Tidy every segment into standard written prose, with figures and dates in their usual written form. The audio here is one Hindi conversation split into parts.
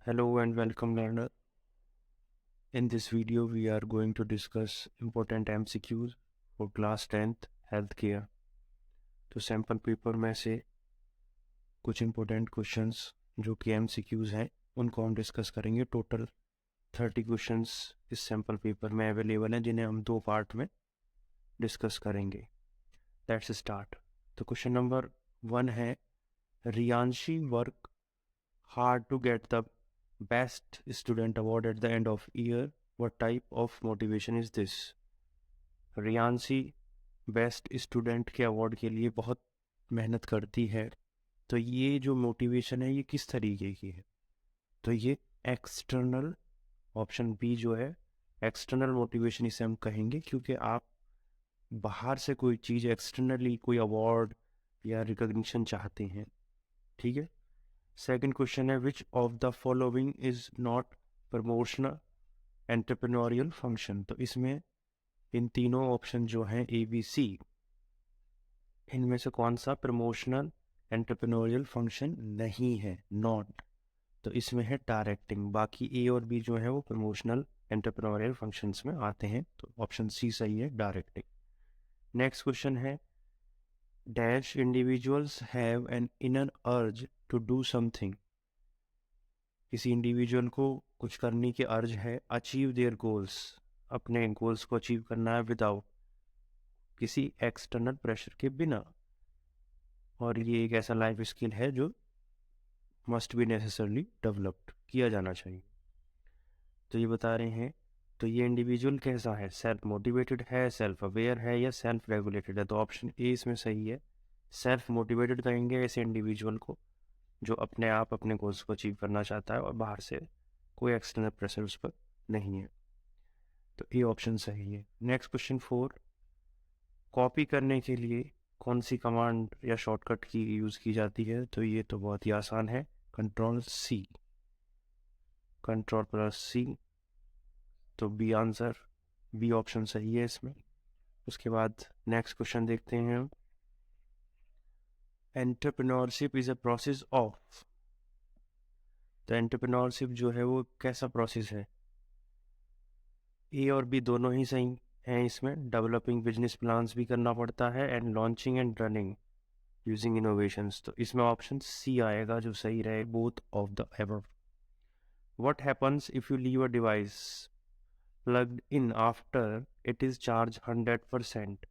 Hello and welcome learner. In this video we are going to discuss important MCQs for class 10th healthcare. तो सैम्पल पेपर में से कुछ important questions जो कि MCQs हैं उनको हम डिस्कस करेंगे. टोटल 30 क्वेश्चंस इस सैम्पल पेपर में अवेलेबल हैं जिन्हें हम दो पार्ट में डिस्कस करेंगे. Let's start. तो क्वेश्चन नंबर 1 है, Riyanshi work hard to get the best student award at the end of year. What type of motivation is this? Riyanshi best student के अवार्ड के लिए बहुत मेहनत करती है. तो ये जो मोटिवेशन है ये किस तरीके की है? तो ये एक्सटर्नल, ऑप्शन बी जो है एक्सटर्नल मोटिवेशन इसे हम कहेंगे, क्योंकि आप बाहर से कोई चीज़ एक्सटर्नली कोई अवार्ड या रिकॉग्निशन चाहते हैं. ठीक है. सेकंड क्वेश्चन है, which of the following is not promotional entrepreneurial function. तो इसमें इन तीनों ऑप्शन जो हैं ए बी सी, इनमें से कौन सा प्रमोशनल एंटरप्रेन्योरियल फंक्शन नहीं है? नॉट. तो इसमें है डायरेक्टिंग. बाकी ए और बी जो है वो प्रमोशनल एंटरप्रेन्योरियल फंक्शंस में आते हैं. तो ऑप्शन सी सही है, डायरेक्टिंग. नेक्स्ट क्वेश्चन है, dash individuals have an inner urge to do something. किसी इंडिविजुअल को कुछ करने की अर्ज है. अचीव देयर गोल्स, अपने गोल्स को अचीव करना है विदाउट किसी एक्सटर्नल प्रेशर के बिना. और ये एक ऐसा लाइफ स्किल है जो मस्ट बी नेसेसरली डेवलप्ड किया जाना चाहिए. तो ये बता रहे हैं, तो ये इंडिविजुअल कैसा है? सेल्फ मोटिवेटेड है, सेल्फ अवेयर है या सेल्फ रेगुलेटेड है? तो ऑप्शन ए इसमें सही है. सेल्फ मोटिवेटेड कहेंगे ऐसे इंडिविजुअल को जो अपने आप अपने गोल्स को अचीव करना चाहता है और बाहर से कोई एक्सटर्नल प्रेशर उस पर नहीं है. तो ये ऑप्शन सही है. नेक्स्ट क्वेश्चन 4, कॉपी करने के लिए कौन सी कमांड या शॉर्टकट की यूज़ की जाती है? तो ये तो बहुत ही आसान है, कंट्रोल सी, कंट्रोल प्लस सी. तो बी आंसर, बी ऑप्शन सही है इसमें. उसके बाद नेक्स्ट क्वेश्चन देखते हैं हम, entrepreneurship is a process of. तो एंटरप्रेन्योरशिप जो है वो कैसा प्रोसेस है? ए और बी दोनों ही सही हैं इसमें. डेवलपिंग बिजनेस प्लान्स भी करना पड़ता है and launching and running using innovations. तो इसमें ऑप्शन सी आएगा जो सही रहे, both of the above. What happens if you leave a device plugged in after it is charge 100%.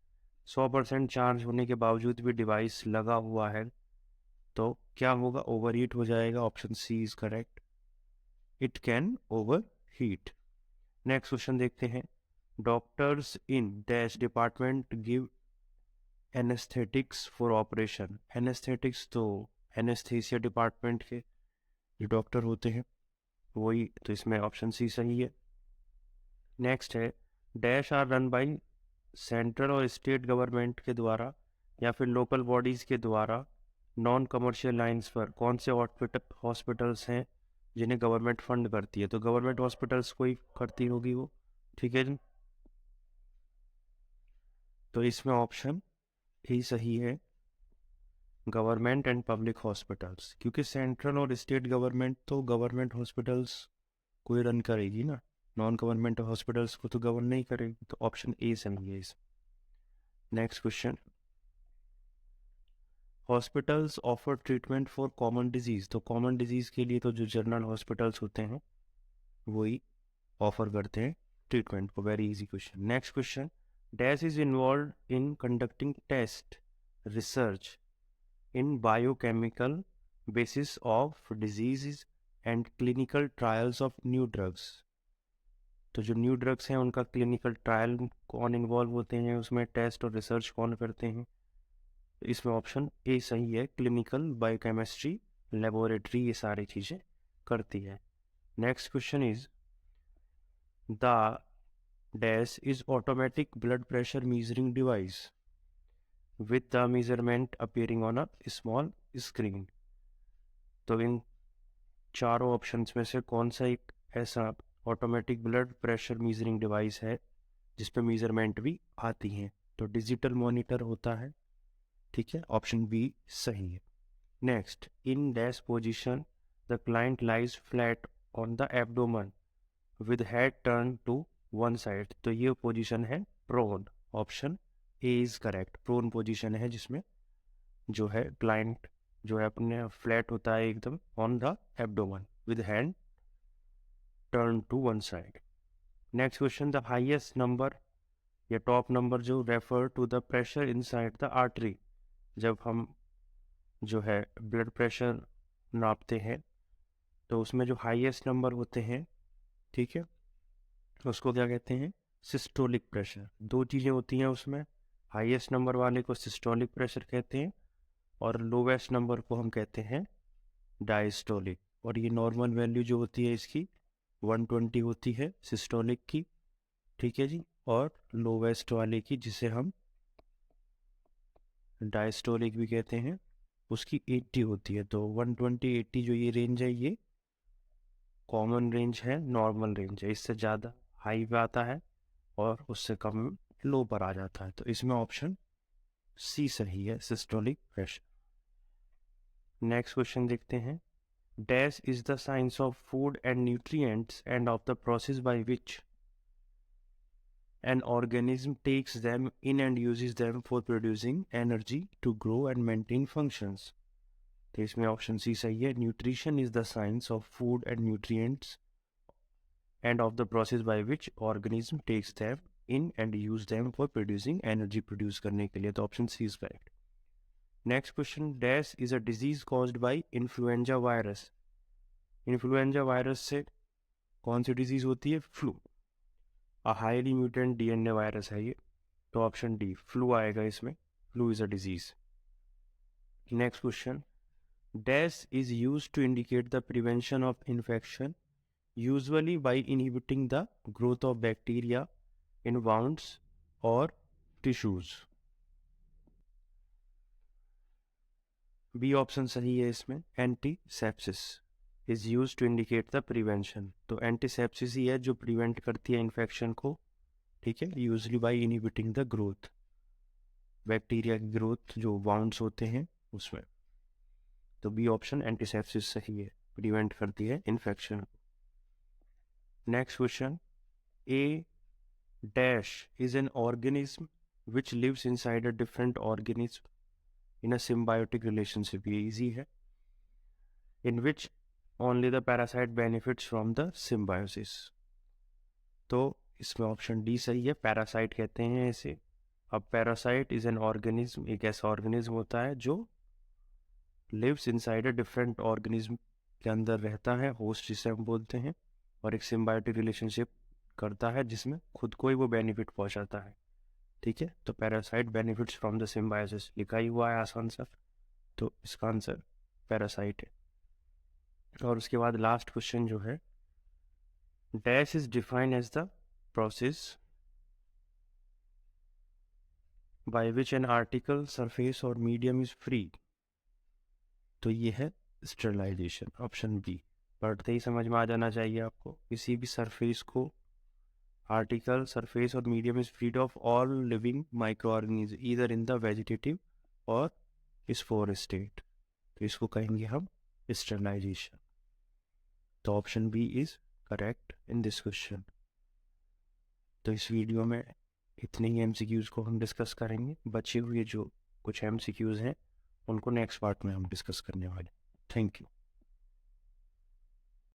100% charge होने के बावजूद भी डिवाइस लगा हुआ है तो क्या होगा? ओवर हीट हो जाएगा. Option C is correct, it can over heat. Next question देखते हैं, doctors in dash department give anaesthetics for operation. Anaesthetics तो एनेस्थीसिया डिपार्टमेंट के जो डॉक्टर होते हैं वही. तो इसमें ऑप्शन सी सही है. नेक्स्ट है, dash are run by central और स्टेट गवर्नमेंट के द्वारा या फिर लोकल बॉडीज़ के द्वारा नॉन कमर्शियल लाइंस पर कौन से हॉस्पिटल्स हैं जिन्हें गवर्नमेंट फंड करती है? तो गवर्नमेंट हॉस्पिटल्स कोई करती होगी वो. ठीक है जी. तो इसमें ऑप्शन ही सही है, गवर्नमेंट एंड पब्लिक हॉस्पिटल्स, क्योंकि सेंट्रल और स्टेट गवर्नमेंट तो गवर्नमेंट हॉस्पिटल्स कोई रन करेगी ना, नॉन गवर्नमेंट हॉस्पिटल्स को तो गवर्न नहीं करेगी. तो ऑप्शन ए सही है इस. Next question, hospitals offer treatment for common disease. तो कॉमन डिजीज के लिए तो जो जनरल हॉस्पिटल्स होते हैं वही ऑफर करते हैं ट्रीटमेंट को. Very easy question. Next question, dash is involve in conducting test research in biochemical basis of disease and clinical trials of new drugs. तो जो न्यू ड्रग्स हैं उनका क्लिनिकल ट्रायल कौन इन्वॉल्व होते हैं, उसमें टेस्ट और रिसर्च कौन करते हैं? तो इसमें ऑप्शन ए सही है, क्लिनिकल बायोकेमिस्ट्री लेबोरेटरी ये सारी चीज़ें करती है. Next question is, the dash is automatic blood pressure measuring device with the measurement appearing on a small screen. तो इन चारों ऑप्शंस में से कौन सा एक ऐसा automatic blood pressure measuring device है जिस पे मेजरमेंट भी आती हैं? तो डिजिटल मॉनिटर होता है. ठीक है, ऑप्शन बी सही है. Next, in dash position the client lies flat on the abdomen with head turn to one side, तो ये पोजीशन है prone. Option A is correct. Prone position है जिसमें जो है क्लाइंट जो है अपने फ्लैट होता है एकदम on the abdomen with hand turn to one side. Next question, the highest number या टॉप नंबर जो refer to the pressure inside the artery. जब हम जो है ब्लड प्रेशर नापते हैं तो उसमें जो हाईएस्ट नंबर होते हैं, ठीक है, उसको क्या कहते हैं? Systolic pressure. दो चीज़ें होती हैं उसमें, हाईएस्ट नंबर वाले को सिस्टोलिक प्रेशर कहते हैं और लोवेस्ट नंबर को हम कहते हैं डायस्टोलिक। और ये नॉर्मल वैल्यू जो होती है इसकी 120 होती है सिस्टोलिक की, ठीक है जी, और लोवेस्ट वाले की जिसे हम डायस्टोलिक भी कहते हैं उसकी 80 होती है। तो 120 80 जो ये रेंज है ये कॉमन रेंज है, नॉर्मल रेंज है। इससे ज़्यादा हाई पे आता है और उससे कम लो पर आ जाता है। तो इसमें ऑप्शन सी सही है, सिस्टोलिक प्रेशर। नेक्स्ट क्वेश्चन देखते हैं, dash is the science of food and nutrients end of the process by which an organism takes them in and uses them for producing energy to grow and maintain functions। तो इसमें ऑप्शन सी सही है, nutrition is the science of food and nutrients and of the process by which organism takes them in and use them for producing energy produce करने के लिए। तो option C is correct. Next question, dash is a disease caused by influenza virus. Influenza virus से कौन सी डिजीज होती है? Flu. A highly mutant DNA virus है ये, तो ऑप्शन डी फ्लू आएगा इसमें। Flu is a disease. Next question, dash is use to indicate the prevention of infection usually by inhibiting the growth of bacteria in wounds or tissues। B option सही है इसमें, antisepsis is use to indicate the prevention. तो एंटीसेप्सिस ही है जो प्रिवेंट करती है इन्फेक्शन को, ठीक है, usually by inhibiting the growth, bacteria की ग्रोथ जो वाउंड्स होते हैं उसमें। तो बी ऑप्शन एंटीसेप्सिस सही है, प्रिवेंट करती है infection. Next question, A dash is an organism which lives inside a different organism in a symbiotic relationship, ये easy है, in which only the parasite benefits from the symbiosis। तो इसमें ऑप्शन डी सही है, पैरासाइट कहते हैं इसे। अब पैरासाइट इज एन ऑर्गेनिज्म, एक ऐसा ऑर्गेनिज्म होता है जो lives inside a different organism के अंदर रहता है, होस्ट जिसे हम बोलते हैं, और एक सिम्बायोटिक रिलेशनशिप करता है जिसमें खुद को ही वो बेनिफिट पहुंचाता है, ठीक है। तो parasite benefits from the symbiosis लिखा ही हुआ है आसान सा, तो इसका आंसर पैरासाइट है। और उसके बाद लास्ट क्वेश्चन जो है, dash is defined as the process by which an article surface or medium is free. तो ये है स्टरलाइजेशन, ऑप्शन बी। पढ़ते ही समझ में आ जाना चाहिए आपको, किसी भी सरफेस को article surface or medium is freed of all living micro organism either in the vegetative or spore state, तो इसको कहेंगे हम स्टरलाइजेशन। तो option B is correct in this question. तो इस वीडियो में इतने ही एमसीक्यूज को हम डिस्कस करेंगे, बचे हुए जो कुछ एमसीक्यूज हैं उनको नेक्स्ट पार्ट में हम डिस्कस करने वाले। Thank you.